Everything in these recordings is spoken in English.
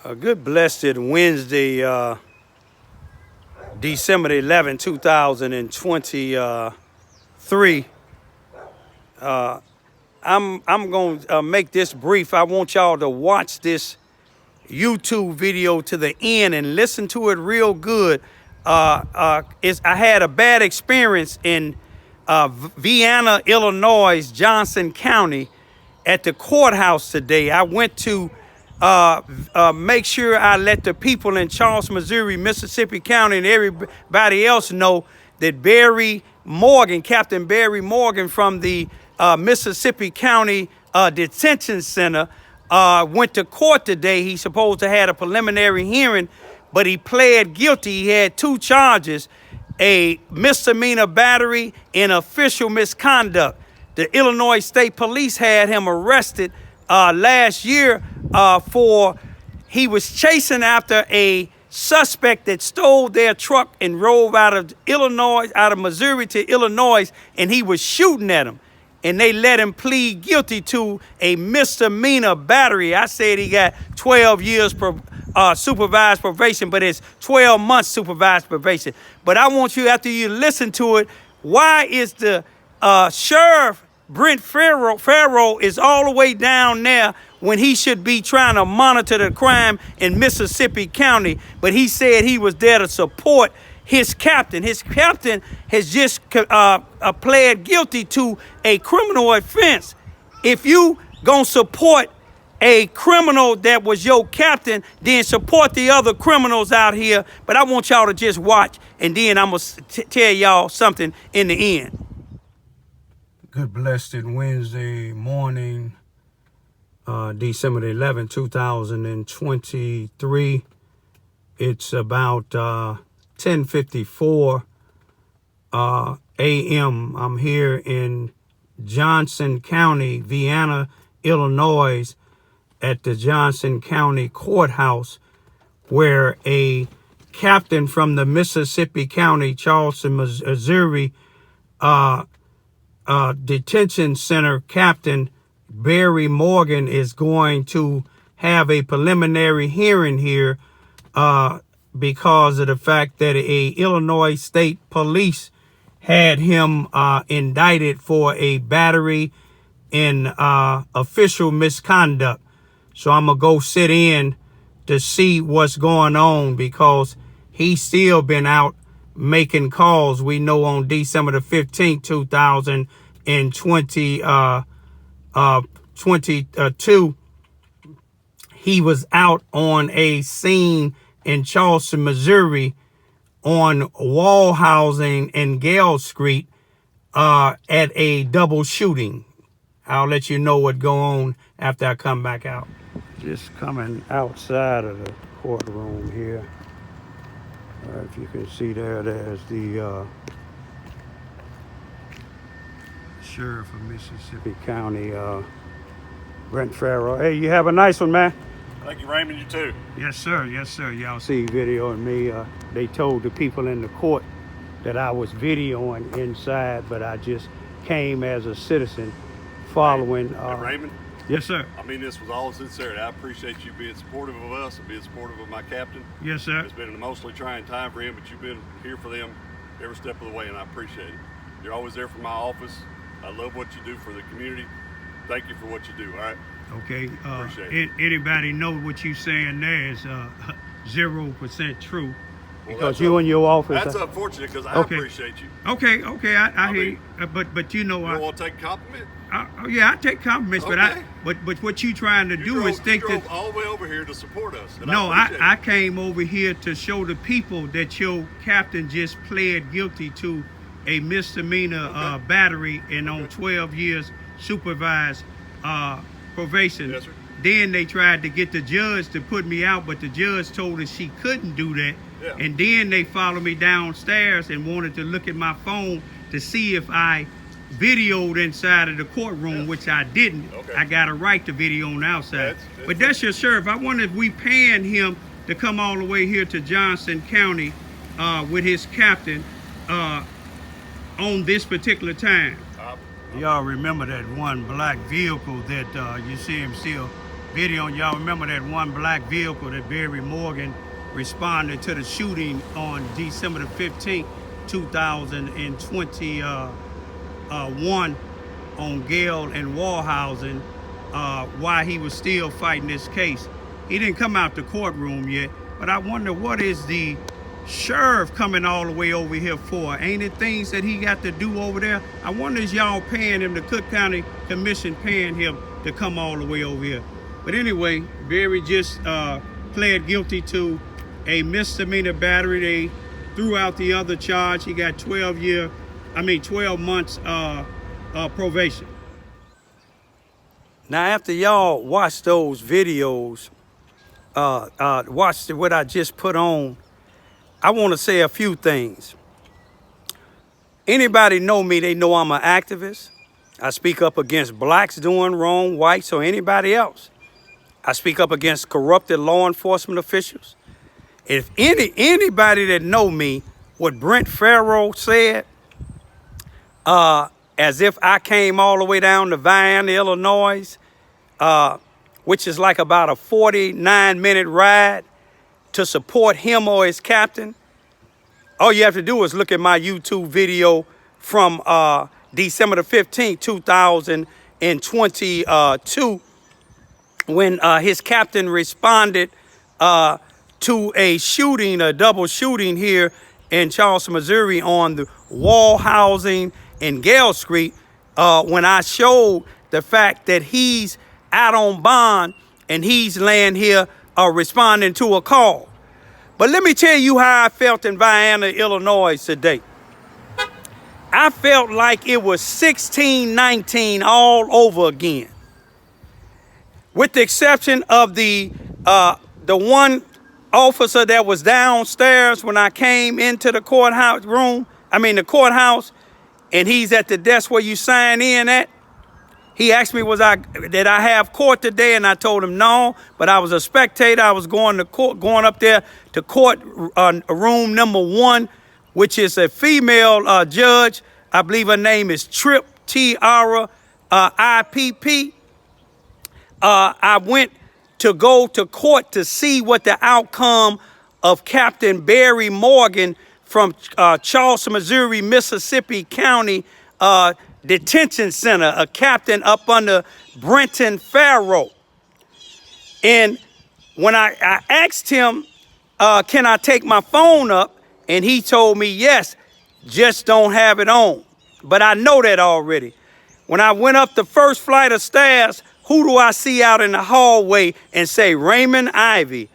A good blessed Wednesday, December 11, 2023. I'm going to make this brief. I want y'all to watch this YouTube video to the end and listen to it real good. I had a bad experience in Vienna, Illinois, Johnson County at the courthouse today. I went to make sure I let the people in Charles, Missouri, Mississippi County, and everybody else know that Barry Morgan, Captain Barry Morgan from the Mississippi County Detention Center, went to court today. He's supposed to have a preliminary hearing, but he pled guilty. He had two charges, a misdemeanor battery and official misconduct. The Illinois State Police had him arrested last year he was chasing after a suspect that stole their truck and drove out of Missouri to Illinois, and he was shooting at him. And they let him plead guilty to a misdemeanor battery. I said he got 12 years supervised probation, but it's 12 months supervised probation. But I want you, after you listen to it, why is the sheriff, Brent Farrow, is all the way down there when he should be trying to monitor the crime in Mississippi County? But he said he was there to support his captain. His captain has just pled guilty to a criminal offense. If you gonna support a criminal that was your captain, then support the other criminals out here. But I want y'all to just watch, and then I'm gonna tell y'all something in the end. Good blessed Wednesday morning, December 11, 2023. It's about 10:54 a.m. I'm here in Johnson County, Vienna, Illinois, at the Johnson County Courthouse, where a captain from the Mississippi County, Charleston, Missouri, Detention Center, Captain Barry Morgan, is going to have a preliminary hearing here because of the fact that a Illinois State Police had him indicted for a battery and official misconduct. So I'm going to go sit in to see what's going on, because he's still been out making calls. We know on December the 15th, 2022, he was out on a scene in Charleston, Missouri, on Wall Housing and Gale Street at a double shooting. I'll let you know what go on after I come back out. Just coming outside of the courtroom here. If you can see there's the sheriff of Mississippi County, Brent Farrow. Hey, you have a nice one, man. Thank you, Raymond. You too. Yes, sir. Yes, sir. Y'all see video of me. They told the people in the court that I was videoing inside, but I just came as a citizen following. Hey, Raymond? Yes, sir. I mean this with all sincerity. I appreciate you being supportive of us and being supportive of my captain. Yes, sir. It's been an emotionally trying time for him, but you've been here for them every step of the way, and I appreciate it. You're always there for my office. I love what you do for the community. Thank you for what you do, all right? Okay. Appreciate it. Anybody know what you're saying there is 0% true. Well, because you and your office. That's unfortunate, because I appreciate you. Okay, I hear you. But you know, you don't want to take a compliment? Yeah, I take compliments, okay. but what you trying to do is think you drove that all the way over here to support us. No, I came over here to show the people that your captain just pled guilty to a misdemeanor battery and on 12 years supervised probation. Yes, sir. Then they tried to get the judge to put me out, but the judge told us she couldn't do that. Yeah. And then they followed me downstairs and wanted to look at my phone to see if I videoed inside of the courtroom, which I didn't. Okay. I got a right to video on the outside. But that's your sheriff. I wonder if we paying him to come all the way here to Johnson County with his captain on this particular time. Y'all remember that one black vehicle that you see him still video. Y'all remember that one black vehicle that Barry Morgan responded to the shooting on December the 15th, 2021 on Gale and Wallhausen, while he was still fighting this case. He didn't come out the courtroom yet, but I wonder what is the sheriff coming all the way over here for? Ain't it things that he got to do over there? I wonder is y'all paying him, the Cook County Commission paying him to come all the way over here? But anyway, Barry just pled guilty to a misdemeanor battery. They threw out the other charge. He got 12 months probation. Now, after y'all watch those videos, watch what I just put on, I want to say a few things. Anybody know me, they know I'm an activist. I speak up against blacks doing wrong, whites, or anybody else. I speak up against corrupted law enforcement officials. If anybody that know me, what Brent Farrow said, as if I came all the way down to Vienna, Illinois, which is like about a 49-minute ride, to support him or his captain. All you have to do is look at my YouTube video from December the 15th, 2022, when his captain responded to a shooting, a double shooting here in Charleston, Missouri on the Wallhausen and Gale Street, when I showed the fact that he's out on bond and he's laying here responding to a call. But let me tell you how I felt in Vienna, Illinois today. I felt like it was 1619 all over again. With the exception of the one officer that was downstairs when I came into the courthouse the courthouse, and he's at the desk where you sign in at. He asked me, did I have court today? And I told him no, but I was a spectator. I was going up there to court room number 1, which is a female judge. I believe her name is Tripp, Tiara, IPP. I went to go to court to see what the outcome of Captain Barry Morgan from Charleston, Missouri, Mississippi County Detention Center, a captain up under Brenton Farrow. And when I asked him, can I take my phone up? And he told me, yes, just don't have it on. But I know that already. When I went up the first flight of stairs, who do I see out in the hallway and say, Raymond Ivey,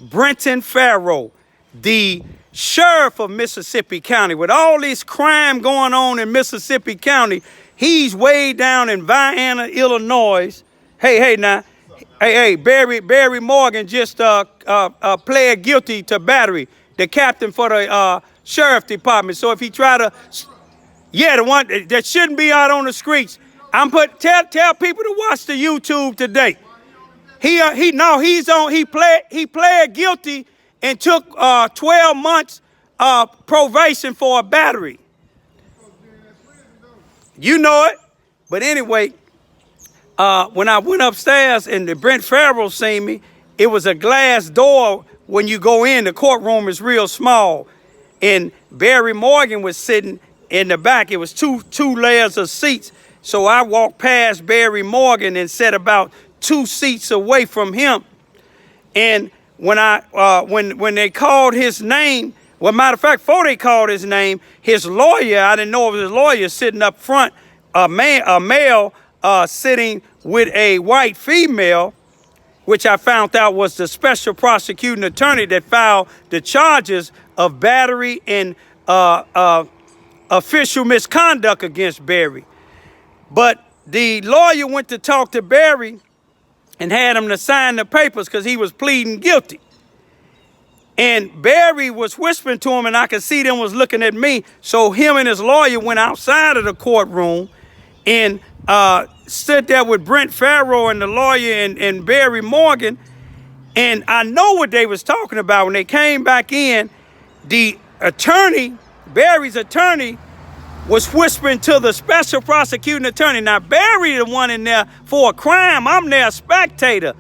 Brenton Farrow, the sheriff of Mississippi County. With all this crime going on in Mississippi County, he's way down in Vienna, Illinois. Hey, Barry Morgan just pled guilty to battery, the captain for the sheriff department. So if he try to, the one that shouldn't be out on the streets, tell people to watch the YouTube today. He pled guilty and took 12 months probation for a battery. You know it. But anyway, when I went upstairs and the Brent Farrow seen me, it was a glass door when you go in. The courtroom is real small. And Barry Morgan was sitting in the back. It was two layers of seats. So I walked past Barry Morgan and sat about 2 seats away from him. And when they called his name, well, matter of fact, before they called his name, his lawyer, I didn't know it was his lawyer sitting up front, a male sitting with a white female, which I found out was the special prosecuting attorney that filed the charges of battery and official misconduct against Barry. But the lawyer went to talk to Barry and had him to sign the papers because he was pleading guilty. And Barry was whispering to him, and I could see them was looking at me. So him and his lawyer went outside of the courtroom and stood there with Brent Farrow and the lawyer and Barry Morgan. And I know what they was talking about. When they came back in, the attorney, Barry's attorney, was whispering to the special prosecuting attorney. Now, Barry the one in there for a crime. I'm there a spectator.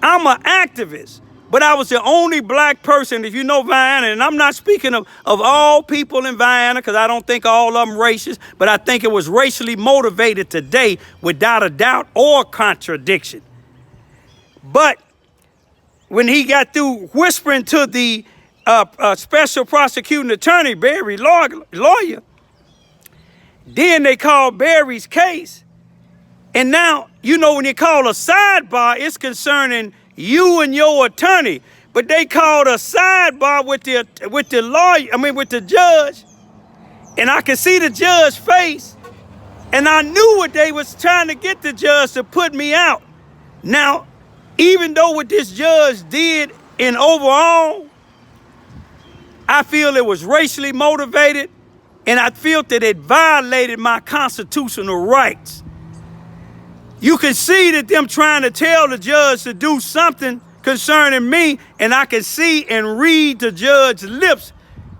I'm an activist, but I was the only black person, if you know Vienna, and I'm not speaking of all people in Vienna, because I don't think all of them racist, but I think it was racially motivated today without a doubt or contradiction. But when he got through whispering to the special prosecuting attorney, Barry lawyer, then they called Barry's case. And now, you know, when you call a sidebar, it's concerning you and your attorney. But they called a sidebar with the lawyer, with the judge. And I could see the judge's face. And I knew what they was trying to get the judge to put me out. Now, even though what this judge did in overall, I feel it was racially motivated, and I feel that it violated my constitutional rights. You can see that them trying to tell the judge to do something concerning me, and I can see and read the judge's lips,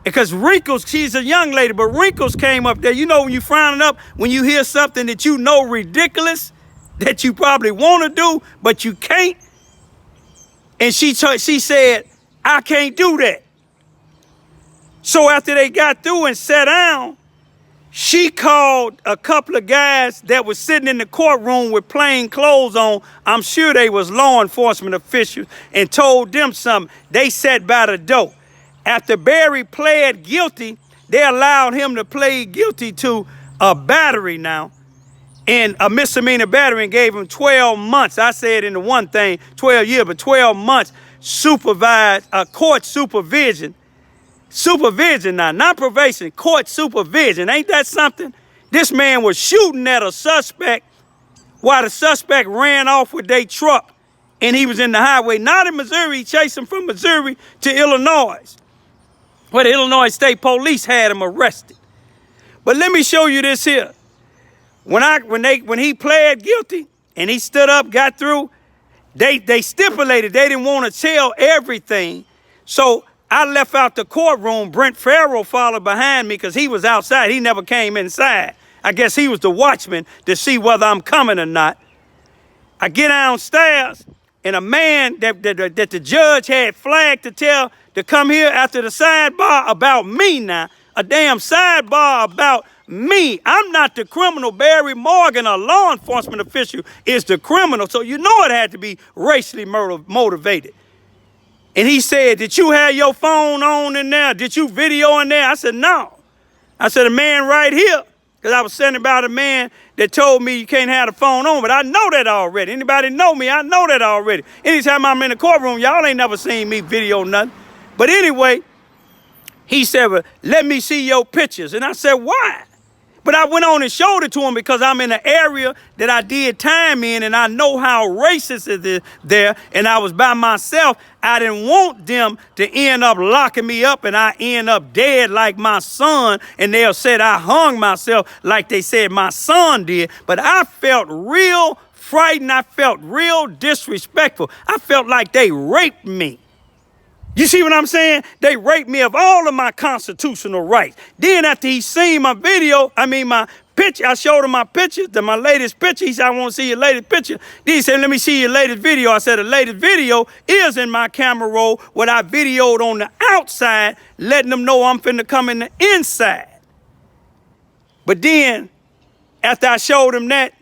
because wrinkles, she's a young lady, but wrinkles came up there. You know when you frowning up, when you hear something that you know ridiculous, that you probably want to do, but you can't. And she said, I can't do that. So after they got through and sat down, she called a couple of guys that was sitting in the courtroom with plain clothes on. I'm sure they was law enforcement officials, and told them something. They sat by the door. After Barry pled guilty, they allowed him to plead guilty to a battery now, and a misdemeanor battery, and gave him 12 months. I said in the one thing, 12 years, but 12 months supervised, court supervision. Supervision now, not probation, court supervision. Ain't that something? This man was shooting at a suspect while the suspect ran off with their truck, and he was in the highway, not in Missouri. He chased him from Missouri to Illinois, where the Illinois State Police had him arrested. But let me show you this here. When he pled guilty and he stood up, got through, they stipulated they didn't want to tell everything. So I left out the courtroom. Brent Farrell followed behind me because he was outside. He never came inside. I guess he was the watchman to see whether I'm coming or not. I get downstairs, and a man that the judge had flagged to come here after the sidebar about me now, a damn sidebar about me. I'm not the criminal. Barry Morgan, a law enforcement official, is the criminal. So you know it had to be racially motivated. And he said, did you have your phone on in there? Did you video in there? I said, no. I said, a man right here. Because I was saying about a man that told me you can't have the phone on, but I know that already. Anybody know me? I know that already. Anytime I'm in the courtroom, y'all ain't never seen me video nothing. But anyway, he said, well, let me see your pictures. And I said, why? But I went on and showed it to him because I'm in an area that I did time in, and I know how racist it is there, and I was by myself. I didn't want them to end up locking me up and I end up dead like my son, and they'll say I hung myself like they said my son did. But I felt real frightened. I felt real disrespectful. I felt like they raped me. You see what I'm saying? They raped me of all of my constitutional rights. Then after he seen my video, my picture, I showed him my picture, my latest picture. He said, I want to see your latest picture. Then he said, let me see your latest video. I said, the latest video is in my camera roll, what I videoed on the outside, letting them know I'm finna come in the inside. But then, after I showed him that,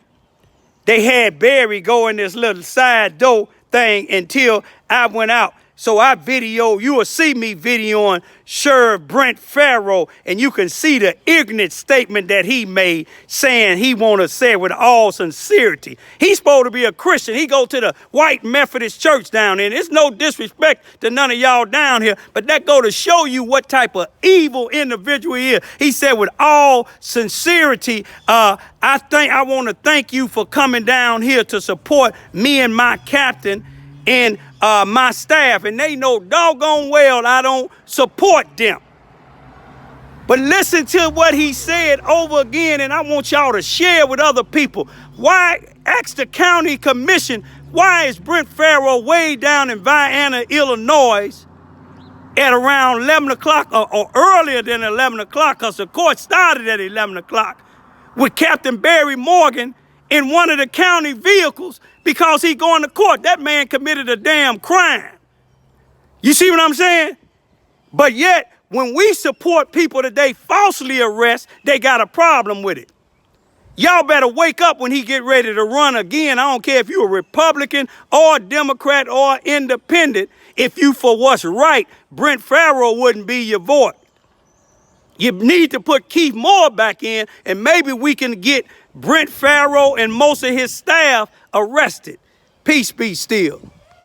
they had Barry go in this little side door thing until I went out. So you will see me videoing Sheriff Brent Farrell, and you can see the ignorant statement that he made, saying he want to say it with all sincerity. He's supposed to be a Christian. He go to the white Methodist church down there. And it's no disrespect to none of y'all down here, but that go to show you what type of evil individual he is. He said with all sincerity, I want to thank you for coming down here to support me and my captain and my staff, and they know doggone well I don't support them. But listen to what he said over again, and I want y'all to share with other people. Ask the county commission, why is Brent Farrell way down in Vienna, Illinois at around 11 o'clock or earlier than 11 o'clock, because the court started at 11 o'clock with Captain Barry Morgan in one of the county vehicles because he going to court. That man committed a damn crime. You see what I'm saying? But yet, when we support people that they falsely arrest, they got a problem with it. Y'all better wake up when he get ready to run again. I don't care if you're a Republican or a Democrat or independent. If you for what's right, Brent Farrow wouldn't be your vote. You need to put Keith Moore back in, and maybe we can get Brent Farrow and most of his staff arrested. Peace be still.